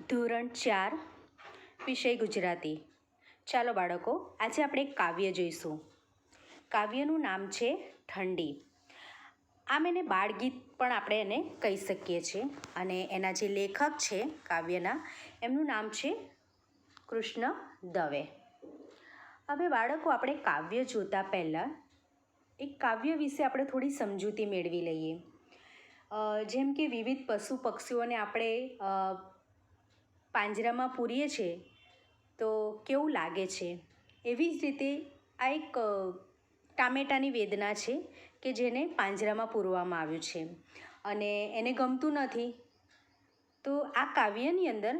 ધોરણ 4 વિષય ગુજરાતી. ચાલો બાળકો, આજે આપણે એક કાવ્ય જોઈશું. કાવ્યનું નામ છે ઠંડી. આમ એને બાળગીત પણ આપણે એને કહી શકીએ છીએ. અને એના જે લેખક છે કાવ્યના, એમનું નામ છે કૃષ્ણ દવે. હવે બાળકો, આપણે કાવ્ય જોતા પહેલાં એક કાવ્ય વિશે આપણે થોડી સમજૂતી મેળવી લઈએ. જેમ કે વિવિધ પશુ પક્ષીઓને આપણે પાંજરામાં પૂરીએ છીએ તો કેવું લાગે છે, એવી જ રીતે આ એક ટામેટાની વેદના છે કે જેને પાંજરામાં પૂરવામાં આવ્યું છે અને એને ગમતું નથી. તો આ કાવ્યની અંદર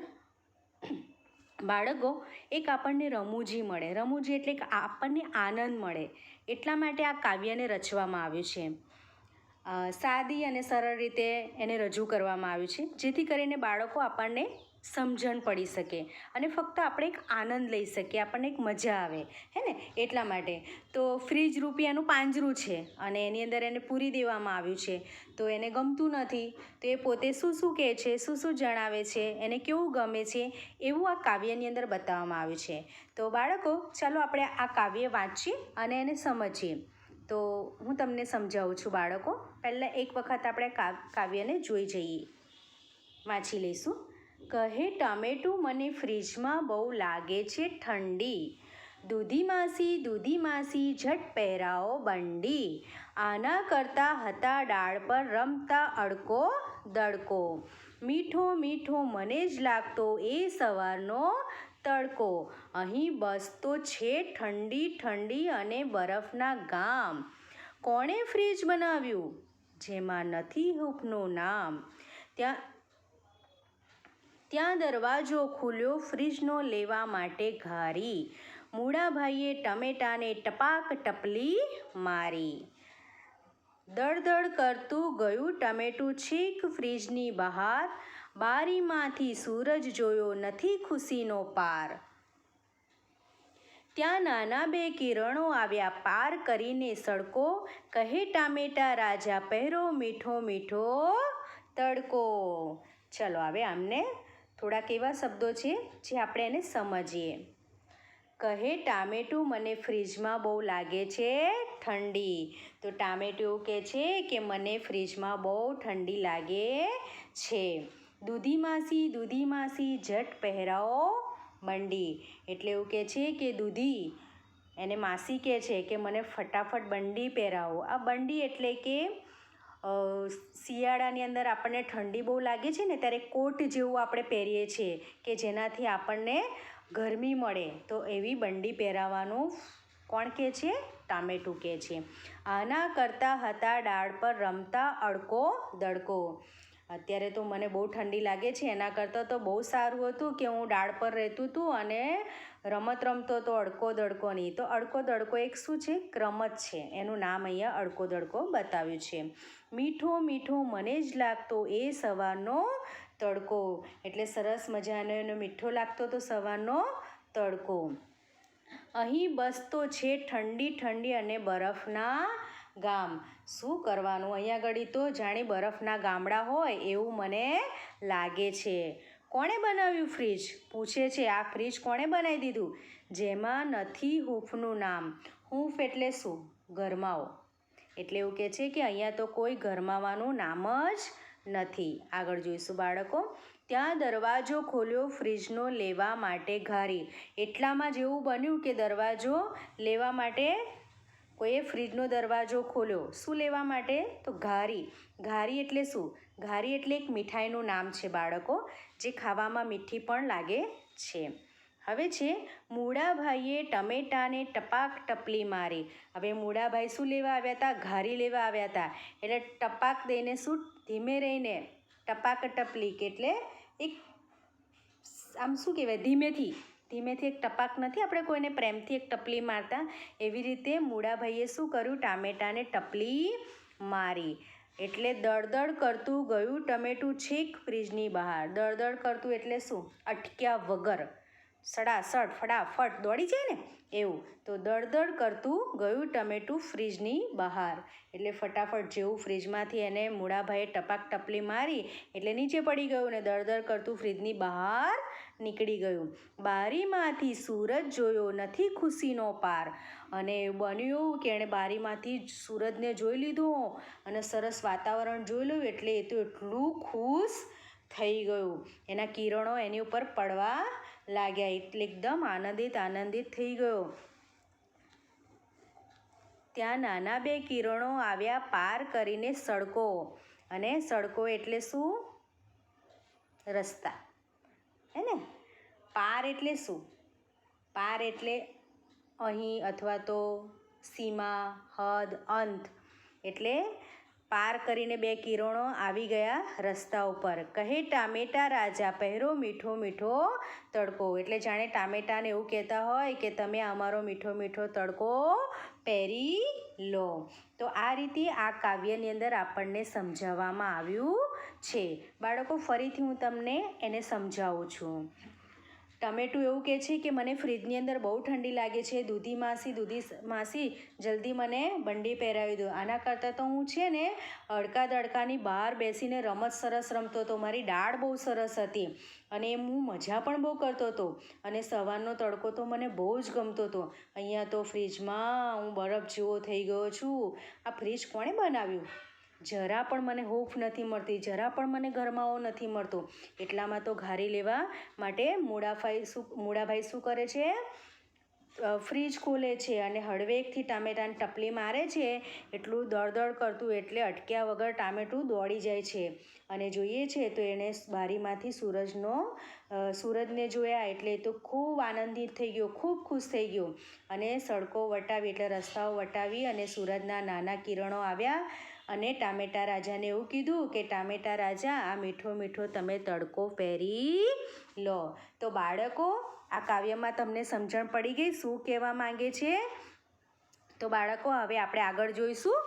બાળકો એક આપણને રમૂજી મળે. રમૂજી એટલે કે આપણને આનંદ મળે, એટલા માટે આ કાવ્યને રચવામાં આવ્યું છે. સાદી અને સરળ રીતે એને રજૂ કરવામાં આવ્યું છે, જેથી કરીને બાળકો આપણને સમજણ પડી શકે અને ફક્ત આપણે એક આનંદ લઈ શકીએ, આપણને એક મજા આવે, હે ને, એટલા માટે. તો ફ્રીજ રૂપિયાનું પાંજરું છે અને એની અંદર એને પૂરી દેવામાં આવ્યું છે, તો એને ગમતું નથી. તો એ પોતે શું કહે છે, શું જણાવે છે, એને કેવું ગમે છે, એવું આ કાવ્યની અંદર બતાવવામાં આવ્યું છે. તો બાળકો, ચાલો આપણે આ કાવ્ય વાંચીએ અને એને સમજીએ. તો હું તમને સમજાવું છું બાળકો. પહેલાં એક વખત આપણે કાવ્યને જોઈ જઈએ, વાંચી લઈશું. કહે ટમેટું મને ફ્રીજમાં બહુ લાગે છે ઠંડી, દૂધી માસી ઝટ પહેરાવો બંડી, આના કરતાં હતા ડાળ પર રમતા અડકો દડકો, મીઠો મને જ લાગતો એ સવારનો તડકો, અહીં બસતો છે ઠંડી અને બરફના ગામ, કોણે ફ્રીજ બનાવ્યું જેમાં નથી હૂંફનું નામ, ત્યાં દરવાજો ખુલ્યો ફ્રીજનો લેવા માટે ઘારી, મૂળાભાઈએ ટમેટાને ટપાક ટપલી મારી, દળદળ કરતું ગયું ટમેટું છેક ફ્રીજની બહાર, બારીમાંથી સૂરજ જોયો નથી ખુશીનો પાર, ત્યાં નાના બે કિરણો આવ્યા પાર કરીને સડકો, કહે ટામેટા રાજા પહેરો મીઠો તડકો. ચલો હવે આમને થોડાક એવા શબ્દો છે જે આપણે એને સમજીએ. કહે ટામેટું મને ફ્રીજમાં બહુ લાગે છે ઠંડી. તો ટામેટું એવું કહે છે કે મને ફ્રીજમાં બહુ ઠંડી લાગે છે. દૂધી માસી ઝટ પહેરાવો બંડી. એટલે એવું કહે છે કે દૂધી, એને માસી કહે છે કે મને ફટાફટ બંડી પહેરાવો. આ બંડી એટલે કે શિયાળાની અંદર આપણને ઠંડી બહુ લાગે છે ને, ત્યારે કોટ જેવું આપણે પહેરીએ છીએ કે જેનાથી આપણને ગરમી મળે, તો એવી બંડી પહેરાવાનું કોણ કહે છે? ટામેટું કહે છે. આના કરતાં હતા ડાળ પર રમતા અડકો દડકો. અત્યારે તો મને બહુ ઠંડી લાગે છે, એના કરતાં તો બહુ સારું હતું કે હું ડાળ પર રહેતું હતું અને રમત રમતો હતો અડકો દડકોની. તો અડકો દડકો એક શું છે? રમત છે, એનું નામ અહીંયા અડકો દડકો બતાવ્યું છે. મીઠો મને જ લાગતો એ સવારનો તડકો. એટલે સરસ મજાનો એનો મીઠો લાગતો તો સવારનો તડકો. અહીં બસતો છે ઠંડી અને બરફના ગામ. શું કરવાનું, અહીંયા આગળ તો જાણે બરફના ગામડા હોય એવું મને લાગે છે. કોણે બનાવ્યું ફ્રીજ? પૂછે છે આ ફ્રીજ કોણે બનાવી દીધું જેમાં નથી હૂંફનું નામ. હૂંફ એટલે શું? ગરમાવો. એટલે એવું કહે છે કે અહીંયા તો કોઈ ગરમાવાનું નામ જ નથી. આગળ જોઈશું બાળકો. ત્યાં દરવાજો ખોલ્યો ફ્રીજનો લેવા માટે ઘારી. એટલામાં જેવું બન્યું કે દરવાજો લેવા માટે કોઈએ ફ્રીજનો દરવાજો ખોલ્યો. શું લેવા માટે? તો ઘારી. ઘારી એટલે શું? ઘારી એટલે એક મીઠાઈનું નામ છે બાળકો, જે ખાવામાં મીઠી પણ લાગે છે. હવે છે મૂળાભાઈએ ટમેટાને ટપાક ટપલી મારી. હવે મૂળાભાઈ શું લેવા આવ્યા હતા? ઘારી લેવા આવ્યા હતા. એટલે ટપાક દઈને શું, ધીમે રહીને ટપાક ટપલી, એટલે એક આમ શું કહેવાય, ધીમેથી એક ટપાક નથી આપણે કોઈને પ્રેમથી એક ટપલી મારતા, એવી રીતે મૂળાભાઈએ શું કર્યું? ટામેટાને ટપલી મારી. એટલે દળદળ કરતું ગયું ટમેટું છેક ફ્રીજની બહાર. દળદળ કરતું એટલે શું? અટક્યા વગર. સડાસડ ફટાફટ દોડી જાય ને એવું. તો દળદળ કરતું ગયું ટમેટું ફ્રીજની બહાર. એટલે ફટાફટ જેવું ફ્રીજમાંથી એને મૂળાભાઈએ ટપાક ટપલી મારી એટલે નીચે પડી ગયું ને દળદળ કરતું ફ્રીજની બહાર નીકળી ગયું. બારીમાંથી સૂરજ જોયો નથી ખુશીનો પાર. અને બન્યું કે એણે બારીમાંથી સૂરજને જોઈ લીધો અને સરસ વાતાવરણ જોઈ લ્યું એટલે એ તો એટલું ખુશ થઈ ગયું. એના કિરણો એની ઉપર પડવા લાગ્યા એટલે એકદમ આનંદિત થઈ ગયો. ત્યાં નાના બે કિરણો આવ્યા પાર કરીને સડકો. અને સડકો એટલે શું? રસ્તા, હે ને? પાર એટલે શું? પાર એટલે અહીં અથવા તો સીમા, હદ, અંત. એટલે પાર કરીને બે કિરણો આવી ગયા રસ્તા ઉપર. કહે ટામેટા રાજા પહેરો મીઠો મીઠો તડકો. એટલે જાણે ટામેટાને એવું કહેતા હોય કે તમે અમારો મીઠો મીઠો તડકો પહેરી લો. તો આ રીતે આ કાવ્યની અંદર આપણને સમજાવવામાં આવ્યું છે. બાળકો ફરીથી હું તમને એને સમજાવું છું. ટમેટું એવું કહે છે કે મને ફ્રીજની અંદર બહુ ઠંડી લાગે છે. દૂધી માસી જલ્દી મને બંડી પહેરાવી દો. આના કરતાં તો હું છે ને અડકા દડકાની બહાર બેસીને રમત સરસ રમતો હતો. મારી દાઢ બહુ સરસ હતી અને હું મજા પણ બહુ કરતો હતો. અને સવારનો તડકો તો મને બહુ જ ગમતો હતો. અહીંયા તો ફ્રીજમાં હું બરફ જેવો થઈ ગયો છું. આ ફ્રીજ કોણે બનાવ્યું? જરા પણ મને હૂંફ નથી મળતી, જરા પણ મને ગરમાવો નથી મળતો. એટલામાં તો ઘારી લેવા માટે મૂળાભાઈ શું કરે છે? ફ્રીજ ખોલે છે અને હળવેકથી ટામેટાને ટપલી મારે છે. એટલું દળદળ કરતું એટલે અટક્યા વગર ટામેટું દોડી જાય છે. અને જોઈએ છે તો એણે બારીમાંથી સૂરજને જોયા એટલે તો ખૂબ આનંદિત થઈ ગયો, ખૂબ ખુશ થઈ ગયો. અને સડકો વટાવી એટલે રસ્તાઓ વટાવી અને સૂરજના નાના કિરણો આવ્યા અને ટામેટા રાજાને એવું કીધું કે ટામેટા રાજા આ મીઠો મીઠો તમે તડકો પહેરી લો. તો બાળકો આ કાવ્યમાં તમને સમજણ પડી ગઈ શું કહેવા માંગે છે? તો બાળકો હવે આપણે આગળ જોઈશું.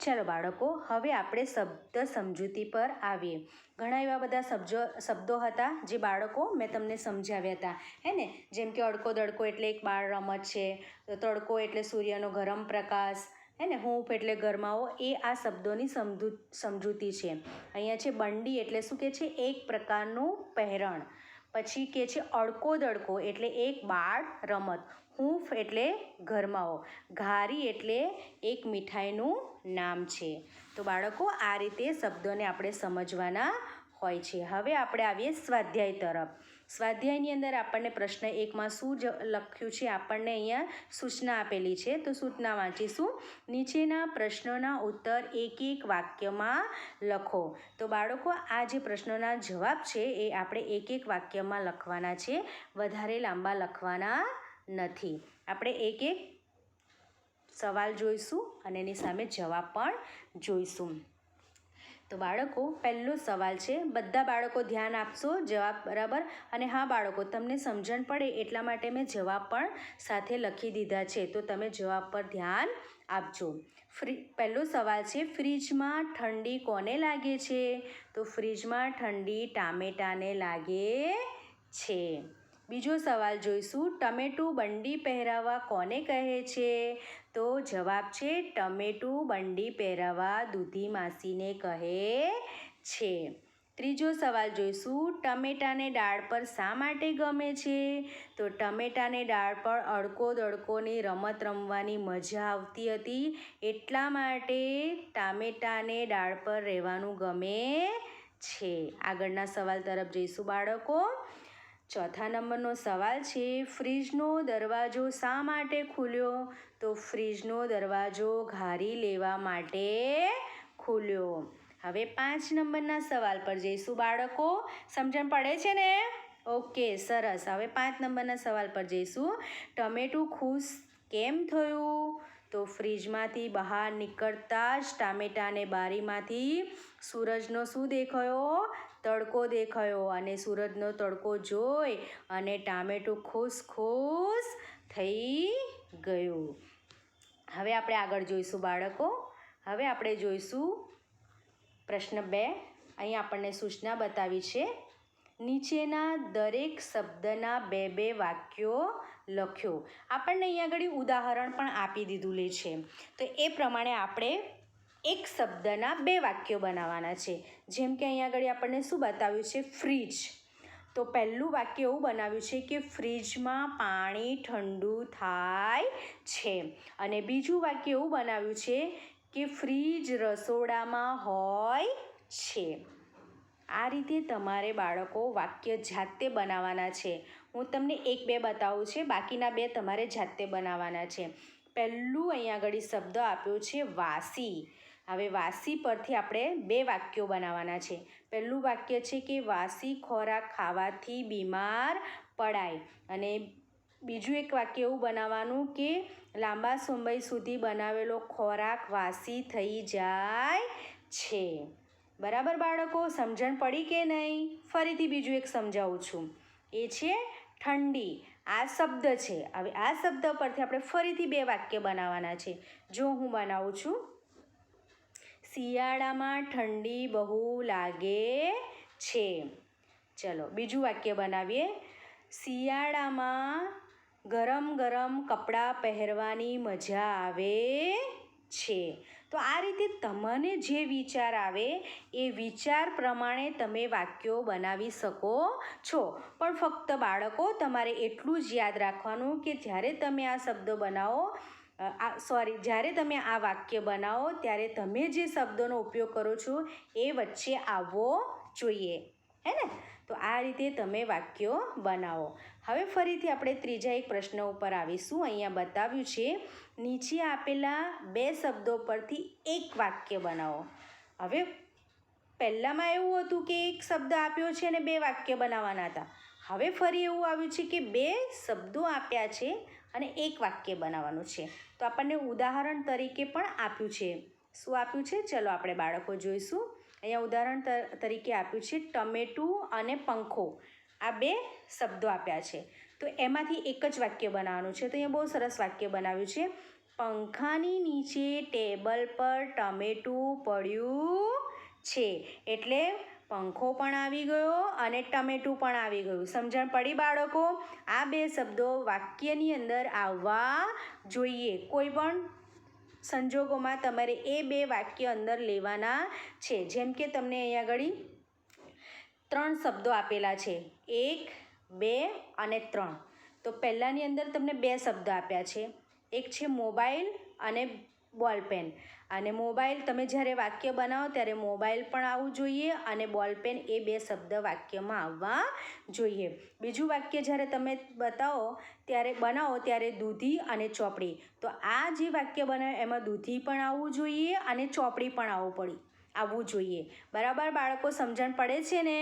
ચાલો બાળકો, હવે આપણે શબ્દ સમજૂતી પર આવીએ. ઘણા એવા બધા શબ્દો હતા જે બાળકો મેં તમને સમજાવ્યા હતા, હે ને? જેમ કે અડકો દડકો એટલે એક બાળ રમત છે. તો તડકો એટલે સૂર્યનો ગરમ પ્રકાશ, હે ને? હૂંફ એટલે ગરમાવો. એ આ શબ્દોની સમજૂતી છે. અહીંયા છે બંડી એટલે શું કહે છે? એક પ્રકારનું પહેરણ. પછી કહે છે અડકો દડકો એટલે એક બાળ રમત. હૂંફ એટલે ગરમાવો. ઘારી એટલે એક મીઠાઈનું નામ છે. તો બાળકો આ રીતે શબ્દોને આપણે સમજવાના હોય છે. હવે આપણે આવીએ સ્વાધ્યાય તરફ. સ્વાધ્યાયની અંદર આપણને પ્રશ્ન 1માં શું લખ્યું છે? આપણને અહીંયા સૂચના આપેલી છે. તો સૂચના વાંચીશું. નીચેના પ્રશ્નોના ઉત્તર એક વાક્યમાં લખો. તો બાળકો આ જે પ્રશ્નોના જવાબ છે એ આપણે એક વાક્યમાં લખવાના છે. વધારે લાંબા લખવાના નથી. આપણે એક સવાલ જોઈશું અને એની સામે જવાબ પણ જોઈશું. તો બાળકો પહેલો સવાલ છે. બધા બાળકો ધ્યાન આપશો જવાબ બરાબર. અને હા બાળકો, તમને સમજણ પડે એટલા માટે મેં જવાબ પણ સાથે લખી દીધા છે. તો તમે જવાબ પર ધ્યાન આપજો. પહેલો સવાલ છે ફ્રીજમાં ઠંડી કોને લાગે છે? તો ફ્રીજમાં ઠંડી ટામેટાને લાગે છે. બીજો સવાલ જોઈશું. ટમેટું બંડી પહેરાવવા કોને કહે છે? તો જવાબ છે ટમેટું બંડી પહેરાવવા દૂધી માસીને કહે છે. ત્રીજો સવાલ જોઈશું. ટમેટાને ડાળ પર શા માટે ગમે છે? તો ટમેટાને ડાળ પર અડકો દડકોની રમત રમવાની મજા આવતી હતી એટલા માટે ટામેટાને ડાળ પર રહેવાનું ગમે છે. આગળના સવાલ તરફ જઈશું બાળકો. ચોથા નંબરનો સવાલ છે ફ્રીજનો દરવાજો શા માટે ખુલ્યો? તો ફ્રીજનો દરવાજો ઘારી લેવા માટે ખુલ્યો. હવે 5 નંબરના સવાલ પર જઈશું બાળકો. સમજણ પડે છે ને? ઓકે, સરસ. હવે 5 નંબરના સવાલ પર જઈશું. ટમેટું ખુશ કેમ થયું? તો ફ્રીજમાંથી બહાર નીકળતા જ ટામેટાને બારીમાંથી સૂરજનો શું દેખાયો? તડકો દેખાયો. અને સૂરજનો તડકો જોઈ અને ટામેટું ખુશ થઈ ગયું. હવે આપણે આગળ જોઈશું બાળકો. હવે આપણે જોઈશું પ્રશ્ન 2. અહીં આપણને સૂચના બતાવી છે. નીચેના દરેક શબ્દના બે વાક્યો લખ્યો. આપણને અહીંયા આગળ ઉદાહરણ પણ આપી દીધું છે. તો એ પ્રમાણે આપણે એક શબ્દના 2 વાક્યો બનાવવાના છે. જેમ કે અહીંયા આગળ આપણને શું બતાવ્યું છે? ફ્રીજ. તો પહેલું વાક્ય એવું બનાવ્યું છે કે ફ્રીજમાં પાણી ઠંડુ થાય છે. અને બીજું વાક્ય એવું બનાવ્યું છે કે ફ્રીજ રસોડામાં હોય છે. આ રીતે તમારે બાળકો વાક્ય જાતે બનાવવાના છે. હું તમને 1-2 બતાવું છે, બાકીના 2 તમારે જાતે બનાવવાના છે. પહેલું અહીંયા આગળ શબ્દ આપ્યો છે વાસી. હવે વાસી પરથી આપણે 2 વાક્યો બનાવવાના છે. પહેલું વાક્ય છે કે વાસી ખોરાક ખાવાથી બીમાર પડાય. અને બીજું એક વાક્ય એવું બનાવવાનું કે લાંબા સમય સુધી બનાવેલો ખોરાક વાસી થઈ જાય છે. બરાબર બાળકો, સમજણ પડી કે નહીં? ફરીથી બીજું એક સમજાવું છું. એ છે ઠંડી. આ શબ્દ છે. હવે આ શબ્દ પરથી આપણે ફરીથી 2 વાક્ય બનાવવાના છે. જો હું બનાવું છું, શિયાળામાં ઠંડી બહુ લાગે છે. ચલો બીજું વાક્ય બનાવીએ. શિયાળામાં ગરમ ગરમ કપડાં પહેરવાની મજા આવે છે. તો આ રીતે તમને જે વિચાર આવે એ વિચાર પ્રમાણે તમે વાક્યો બનાવી શકો છો. પણ ફક્ત બાળકો તમારે એટલું જ યાદ રાખવાનું કે જ્યારે તમે આ શબ્દો બનાવો, જ્યારે તમે આ વાક્ય બનાવો ત્યારે તમે જે શબ્દોનો ઉપયોગ કરો છો એ વચ્ચે આવવો જોઈએ, હે ને? તો આ રીતે તમે વાક્યો બનાવો. હવે ફરીથી આપણે ત્રીજા એક પ્રશ્ન ઉપર આવીશું. અહીંયા બતાવ્યું છે નીચે આપેલા 2 શબ્દો પરથી એક વાક્ય બનાવો. હવે પહેલાંમાં એવું હતું કે એક શબ્દ આપ્યો છે અને 2 વાક્ય બનાવવાના હતા. હવે ફરી એવું આવ્યું છે કે 2 શબ્દો આપ્યા છે અને એક વાક્ય બનાવવાનું છે. તો આપણને ઉદાહરણ તરીકે પણ આપ્યું છે. શું આપ્યું છે? ચલો આપણે બાળકો જોઈશું. અહીંયા ઉદાહરણ તરીકે આપ્યું છે ટમેટું અને પંખો. આ 2 શબ્દો આપ્યા છે. તો એમાંથી એક જ વાક્ય બનાવવાનું છે. તો અહીંયા બહુ સરસ વાક્ય બનાવ્યું છે. પંખાની નીચે ટેબલ પર ટમેટું પડ્યું છે. એટલે પંખો પણ આવી ગયો અને ટમેટું પણ આવી ગયું. સમજણ પડી બાળકો? આ 2 શબ્દો વાક્યની અંદર આવવા જોઈએ. કોઈ પણ સંજોગોમાં તમારે એ 2 વાક્ય અંદર લેવાના છે. જેમ કે તમને અહીંયા આગળ 3 શબ્દો આપેલા છે. 1, 2 અને 3. તો પહેલાંની અંદર તમને 2 શબ્દ આપ્યા છે. એક છે મોબાઈલ અને બોલપેન. અને મોબાઈલ તમે જ્યારે વાક્ય બનાવો ત્યારે મોબાઈલ પણ આવવું જોઈએ અને બોલપેન એ 2 શબ્દ વાક્યમાં આવવા જોઈએ. બીજું વાક્ય જ્યારે તમે બનાવો ત્યારે દૂધી અને ચોપડી. તો આ જે વાક્ય બનાવે એમાં દૂધી પણ આવવું જોઈએ અને ચોપડી પણ આવવું જોઈએ. બરાબર બાળકો, સમજણ પડે છે ને?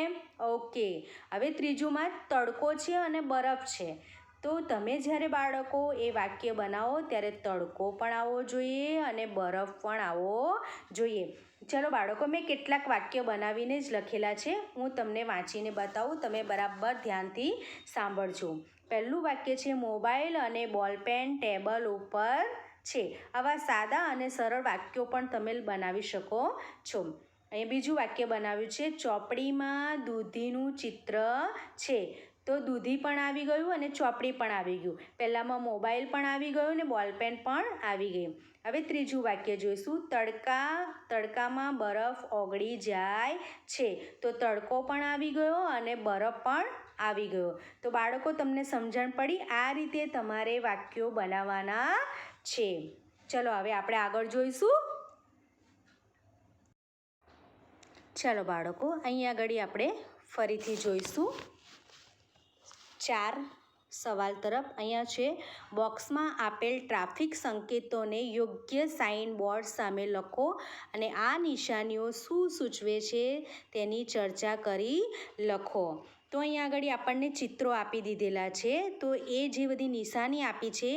ઓકે. હવે ત્રીજુંમાં તડકો છે અને બરફ છે. તો તમે જ્યારે બાળકો એ વાક્ય બનાવો ત્યારે તડકો પણ આવવો જોઈએ અને બરફ પણ આવવો જોઈએ. ચલો બાળકો, મેં કેટલાક વાક્ય બનાવીને જ લખેલા છે. હું તમને વાંચીને બતાવું, તમે બરાબર ધ્યાનથી સાંભળજો. પહેલું વાક્ય છે મોબાઈલ અને બોલપેન ટેબલ ઉપર છે. આવા સાદા અને સરળ વાક્યો પણ તમે બનાવી શકો છો. અહીં બીજું વાક્ય બનાવ્યું છે ચોપડીમાં દૂધીનું ચિત્ર છે. તો દૂધી પણ આવી ગયું અને ચોપડી પણ આવી ગયું. પહેલાંમાં મોબાઈલ પણ આવી ગયું અને બોલપેન પણ આવી ગઈ. હવે ત્રીજું વાક્ય જોઈશું. તડકામાં બરફ ઓગળી જાય છે. તો તડકો પણ આવી ગયો અને બરફ પણ આવી ગયો. તો બાળકો, તમને સમજણ પડી? આ રીતે તમારે વાક્યો બનાવવાના છે. ચલો હવે આપણે આગળ જોઈશું. ચલો બાળકો, અહીંયા આગળ આપણે ફરીથી જોઈશું 4 સવાલ તરફ. અહીંયા છે બોક્સમાં આપેલ ટ્રાફિક સંકેતોને યોગ્ય સાઇન બોર્ડ સામે લખો અને આ નિશાનીઓ શું સૂચવે છે તેની ચર્ચા કરી લખો. તો અહીંયા આગળ આપણને ચિત્રો આપી દીધેલા છે. તો એ જે બધી નિશાની આપી છે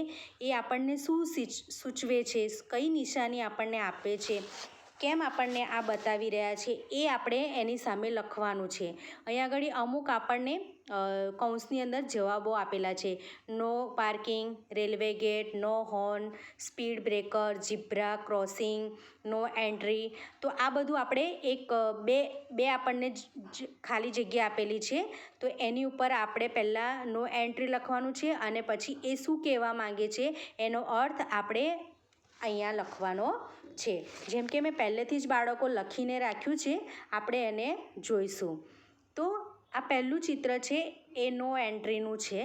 એ આપણને શું સૂચવે છે, કઈ નિશાની આપણને આપે છે? કેમ આપણને આ બતાવી રહ્યા છે એ આપણે એની સામે લખવાનું છે. અહીંયા આગળ અમુક આપણને કૌંસની અંદર જવાબો આપેલા છે. No parking, railway gate, no horn, speed breaker, zebra crossing, no entry. તો આ બધું આપણે બે આપણને ખાલી જગ્યા આપેલી છે, તો એની ઉપર આપણે પહેલાં નો એન્ટ્રી લખવાનું છે અને પછી એ શું કહેવા માંગે છે એનો અર્થ આપણે અહીંયા લખવાનો છે. જેમ કે મેં પહેલેથી જ બાળકો લખીને રાખ્યું છે, આપણે એને જોઈશું. તો આ પહેલું ચિત્ર છે એ નો એન્ટ્રીનું છે.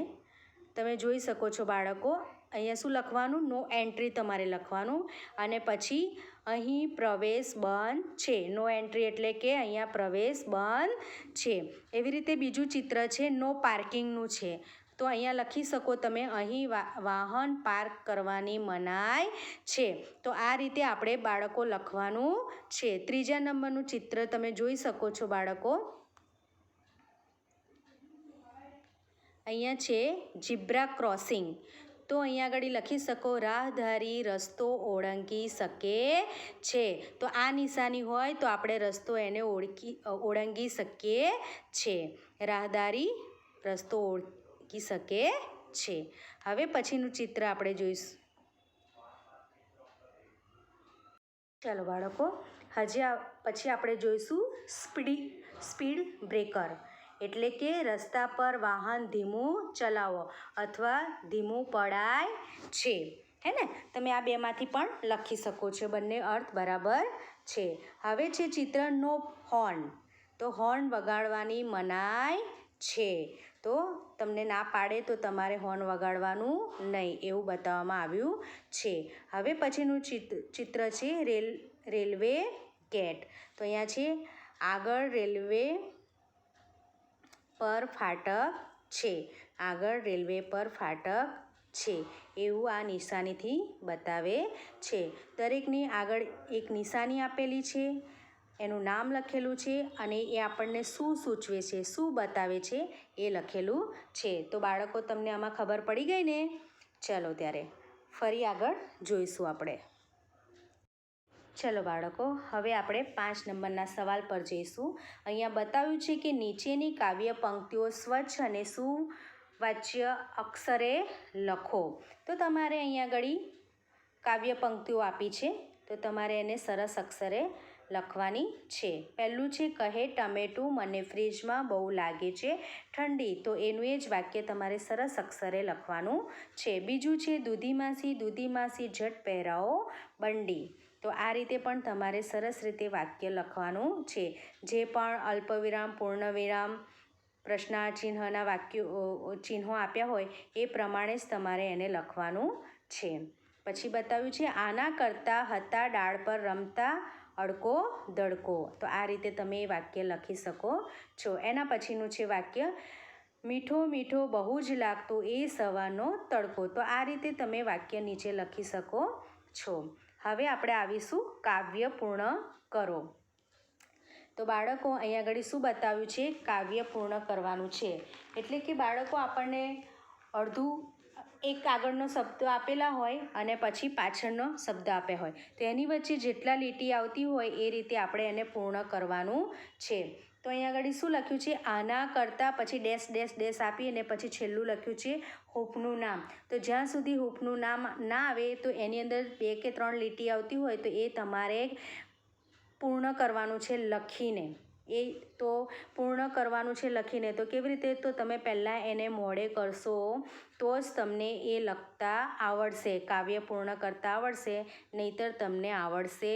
તમે જોઈ શકો છો બાળકો, અહીંયા શું લખવાનું? નો એન્ટ્રી તમારે લખવાનું અને પછી અહીં પ્રવેશ બંધ છે. નો એન્ટ્રી એટલે કે અહીંયા પ્રવેશ બંધ છે. એવી રીતે બીજું ચિત્ર છે નો પાર્કિંગનું છે. તો અહીંયા લખી શકો તમે, અહીં વાહન પાર્ક કરવાની મનાઈ છે. તો આ રીતે આપણે બાળકો લખવાનું છે. ત્રીજા નંબરનું ચિત્ર તમે જોઈ શકો છો બાળકો, અહીંયા છે ઝીબ્રા ક્રોસિંગ. તો અહીંયા આગળ લખી શકો, રાહદારી રસ્તો ઓળંગી શકે છે. તો આ નિશાની હોય તો આપણે રસ્તો એને ઓળંગી શકીએ છે. રાહદારી રસ્તો ઓળંગી શકે છે. હવે પછીનું ચિત્ર આપણે જોઈશું. ચાલો બાળકો, પછી આપણે જોઈશું સ્પીડ બ્રેકર. એટલે કે રસ્તા પર વાહન ધીમું ચલાવો અથવા ધીમું પડાય છે. હે ને? તમે આ બેમાંથી પણ લખી શકો છો, બંને અર્થ બરાબર છે. હવે છે ચિત્ર નો હોર્ન. તો હોર્ન વગાડવાની મનાઈ છે. તો તમને ના પાડે તો તમારે હોર્ન વગાડવાનું નહીં, એવું બતાવવામાં આવ્યું છે. હવે પછીનું ચિત્ર છે રેલવે ગેટ. તો અહીંયા છે આગળ રેલવે પર ફાટક છે. આગળ રેલવે પર ફાટક છે એવું આ નિશાનીથી બતાવે છે. દરેકની આગળ એક નિશાની આપેલી છે, એનું નામ લખેલું છે અને એ આપણને શું સૂચવે છે, શું બતાવે છે એ લખેલું છે. તો બાળકો, તમને આમાં ખબર પડી ગઈ ને? ચલો ત્યારે ફરી આગળ જોઈશું આપણે. ચલો બાળકો, હવે આપણે 5 નંબરના સવાલ પર જઈશું. અહીંયા બતાવ્યું છે કે નીચેની કાવ્ય પંક્તિઓ સ્વચ્છ અને સુવાચ્ય અક્ષરે લખો. તો તમારે અહીંયા આગળ કાવ્ય પંક્તિઓ આપી છે, તો તમારે એને સરસ અક્ષરે લખવાની છે. પહેલું છે, કહે ટમેટું મને ફ્રીજમાં બહુ લાગે છે ઠંડી. તો એનું એ જ વાક્ય તમારે સરસ અક્ષરે લખવાનું છે. બીજું છે, દૂધી માસી ઝટ પહેરાવો બંડી. તો આ રીતે પણ તમારે સરસ રીતે વાક્ય લખવાનું છે. જે પણ અલ્પવિરામ, પૂર્ણવિરામ, પ્રશ્નાર્થ ચિહ્નના ચિહ્નો આપ્યા હોય એ પ્રમાણે જ તમારે એને લખવાનું છે. પછી બતાવ્યું છે, આના કરતાં હતા ડાળ પર રમતા અડકો દડકો. તો આ રીતે તમે એ વાક્ય લખી શકો છો. એના પછીનું છે વાક્ય, મીઠો મીઠો બહુ જ લાગતો એ સવારનો તડકો. તો આ રીતે તમે વાક્ય નીચે લખી શકો છો. હવે આપણે આવીશું કાવ્ય પૂર્ણ કરો. તો બાળકો, અહીંયા આગળ શું બતાવ્યું છે? કાવ્ય પૂર્ણ કરવાનું છે. એટલે કે બાળકો, આપણને અડધું એક આગળનો શબ્દ આપેલા હોય અને પછી પાછળનો શબ્દ આપ્યા હોય, તો એની વચ્ચે જેટલા લીટી આવતી હોય એ રીતે આપણે એને પૂર્ણ કરવાનું છે. તો અહીંયા આગળ શું લખ્યું છે? આના કરતાં પછી ડેશ ડેશ ડેશ આપી અને પછી છેલ્લું લખ્યું છે હૂંફનું નામ. તો જ્યાં સુધી હૂંફનું નામ ના આવે તો એની અંદર 2 કે 3 લીટી આવતી હોય તો એ તમારે પૂર્ણ કરવાનું છે લખીને. એ તો પૂર્ણ કરવાનું છે લખીને. તો કેવી રીતે? તો તમે પહેલાં એને મોઢે કરશો તો જ તમને એ લખતા આવડશે, કાવ્ય પૂર્ણ કરતા આવડશે, નહીંતર તમને આવડશે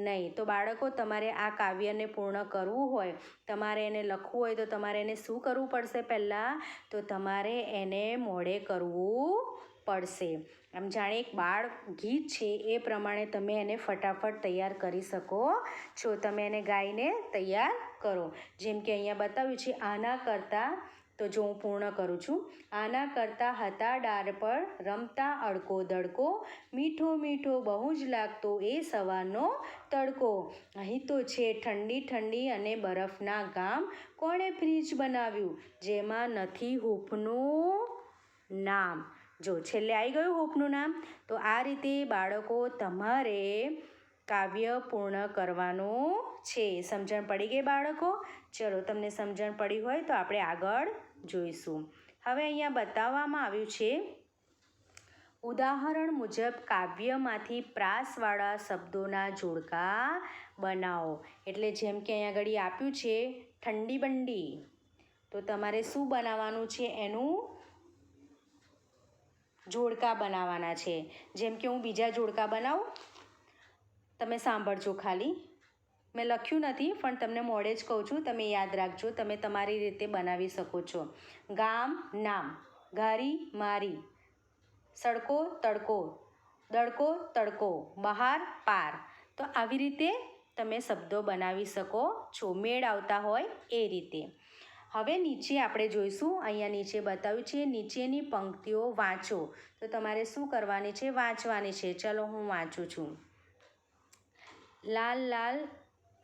નહીં. તો બાળકો, તમારે આ કાવ્યને પૂર્ણ કરવું હોય, તમારે એને લખવું હોય તો તમારે એને શું કરવું પડશે? પહેલાં તો તમારે એને મોઢે કરવું પડશે. આમ જાણે એક બાળ ગીત છે એ પ્રમાણે તમે એને ફટાફટ તૈયાર કરી શકો છો. તમે એને ગાઈને તૈયાર કરો. જેમ કે અહીંયા બતાવ્યું છે, આના કરતાં, તો જો હું પૂર્ણ કરું છું, આના કરતાં હતા ડાળ પર રમતા અડકો દડકો, મીઠો મીઠો બહુ જ લાગતો એ સવારનો તડકો. અહીં તો છે ઠંડી ઠંડી અને બરફના ગામ, કોણે ફ્રીજ બનાવ્યું જેમાં નથી હૂંફનું નામ. જો છેલ્લે આવી ગયું હૂંફનું નામ. તો આ રીતે બાળકો, તમારે કાવ્ય પૂર્ણ કરવાનું છે. સમજણ પડી ગઈ બાળકો? ચલો, તમને સમજણ પડી હોય તો આપણે આગળ જોઈશું. હવે અહીંયા બતાવવામાં આવ્યું છે, ઉદાહરણ મુજબ કાવ્યમાંથી પ્રાસવાળા શબ્દોના જોડકા બનાવો. એટલે જેમ કે અહીંયા આગળ આપ્યું છે ઠંડી બંડી, તો તમારે શું બનાવવાનું છે? એનું જોડકા બનાવવાના છે. જેમ કે હું બીજા જોડકા બનાવું, તમે સાંભળજો ખાલી. મેં લખ્યું નથી પણ તમને મોડે જ કહું છું, તમે યાદ રાખજો, તમે તમારી રીતે બનાવી શકો છો. ગામ નામ, ઘારી મારી, સડકો તડકો, દડકો તડકો, બહાર પાર. તો આવી રીતે તમે શબ્દો બનાવી શકો છો, મેળ આવતા હોય એ રીતે. હવે નીચે આપણે જોઈશું, અહીંયા નીચે બતાવ્યું છે, નીચેની પંક્તિઓ વાંચો. તો તમારે શું કરવાની છે? વાંચવાની છે. ચલો હું વાંચું છું. લાલ લાલ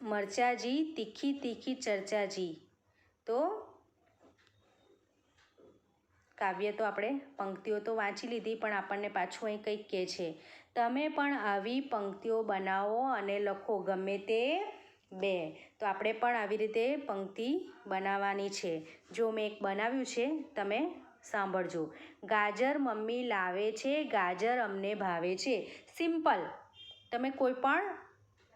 મરચાજી, તીખી તીખી ચર્ચાજી. તો કાવ્ય તો આપણે પંક્તિઓ તો વાંચી લીધી, પણ આપણને પાછું અહીં કંઈક કહે છે, તમે પણ આવી પંક્તિઓ બનાવો અને લખો, ગમે તે બે. તો આપણે પણ આવી રીતે પંક્તિ બનાવવાની છે. જો મેં એક બનાવ્યું છે, તમે સાંભળજો. ગાજર મમ્મી લાવે છે, ગાજર અમને ભાવે છે. સિમ્પલ. તમે કોઈ પણ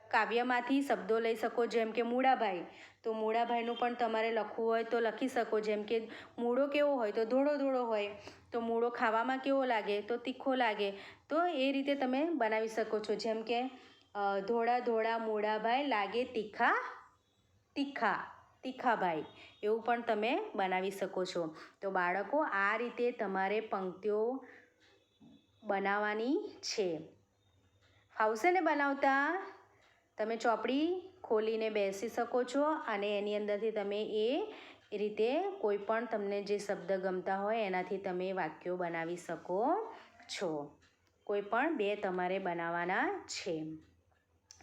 કાવ્યમાંથી શબ્દો લઈ શકો, જેમ કે મૂળાભાઈ, તો મૂળાભાઈનું પણ તમારે લખવું હોય તો લખી શકો. જેમ કે મૂળો કેવો હોય? તો ધોળો ધોળો હોય. તો મૂળો ખાવામાં કેવો લાગે? તો તીખો લાગે. તો એ રીતે તમે બનાવી શકો છો. જેમ કે ધોળા ધોળા મૂળાભાઈ લાગે તીખા તીખા, તીખાભાઈ, એવું પણ તમે બનાવી શકો છો. તો બાળકો, આ રીતે તમારે પંક્તિઓ બનાવવાની છે. ફાવશે ને બનાવતા? તમે ચોપડી ખોલીને બેસી શકો છો અને એની અંદરથી તમે એ રીતે કોઈ પણ તમને જે શબ્દ ગમતા હોય એનાથી તમે વાક્યો બનાવી શકો છો. કોઈ પણ બે તમારે બનાવવાના છે.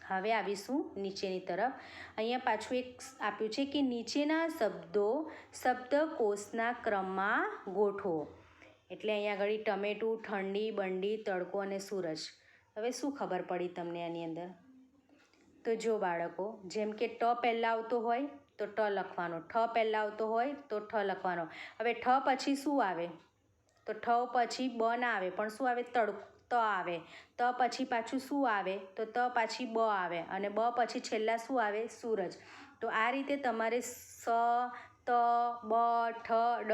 હવે આવીશું નીચેની તરફ. અહીંયા પાછું એક આપ્યું છે કે નીચેના શબ્દો શબ્દકોશના ક્રમમાં ગોઠવો. એટલે અહીંયા આગળ ટમેટું, ઠંડી, બંડી, તડકો અને સૂરજ. હવે શું ખબર પડી તમને આની અંદર? તો જો બાળકો, જેમ કે ટ પહેલાં આવતો હોય તો ટ લખવાનો, ઠ પહેલાં આવતો હોય તો ઠ લખવાનો. હવે ઠ પછી શું આવે? તો ઠ પછી બ ના આવે, પણ શું આવે? ત આવે. ત પછી પાછું શું આવે? તો ત પાછી બ આવે, અને બ પછી છેલ્લા શું આવે? સૂરજ. તો આ રીતે તમારે સ, ત, બ, ઠ, ડ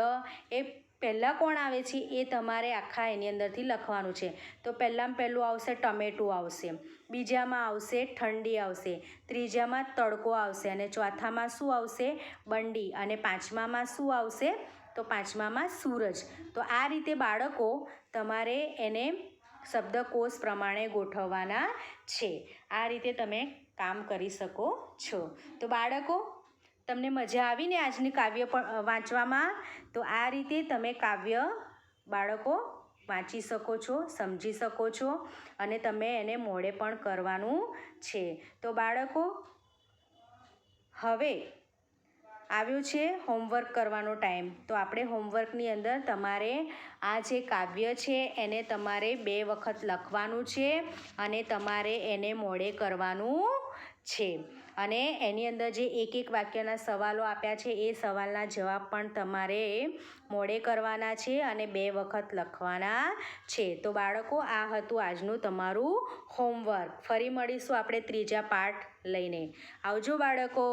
એ પહેલાં કોણ આવે છે એ તમારે આખા એની અંદરથી લખવાનું છે. તો પહેલું આવશે ટમેટું આવશે, બીજામાં આવશે ઠંડી આવશે, ત્રીજામાં તડકો આવશે, અને ચોથામાં શું આવશે? બંડી, અને પાંચમામાં શું આવશે? તો પાંચમામાં સૂરજ. તો આ રીતે બાળકો તમારે એને શબ્દકોશ પ્રમાણે ગોઠવવાના છે. આ રીતે તમે કામ કરી શકો છો. તો બાળકો, તમને મજા આવીને આજની કાવ્ય પણ વાંચવામાં? તો આ રીતે તમે કાવ્ય બાળકો વાંચી શકો છો, સમજી શકો છો, અને તમે એને મોડે પણ કરવાનું છે. તો બાળકો, હવે આવ્યો છે હોમવર્ક કરવાનો ટાઈમ. તો આપણે હોમવર્કની અંદર તમારે આ જે કાવ્ય છે એને તમારે 2 વખત લખવાનું છે, અને તમારે એને મોડે કરવાનું છે. અને એની અંદર જે એક એક વાક્યના સવાલો આપ્યા છે એ સવાલના જવાબ પણ તમારે મોડે કરવાના છે અને 2 વખત લખવાના છે. તો બાળકો, આ હતું આજનું તમારું હોમવર્ક. ફરી મળીશું આપણે ત્રીજા પાઠ લઈને. આવજો બાળકો.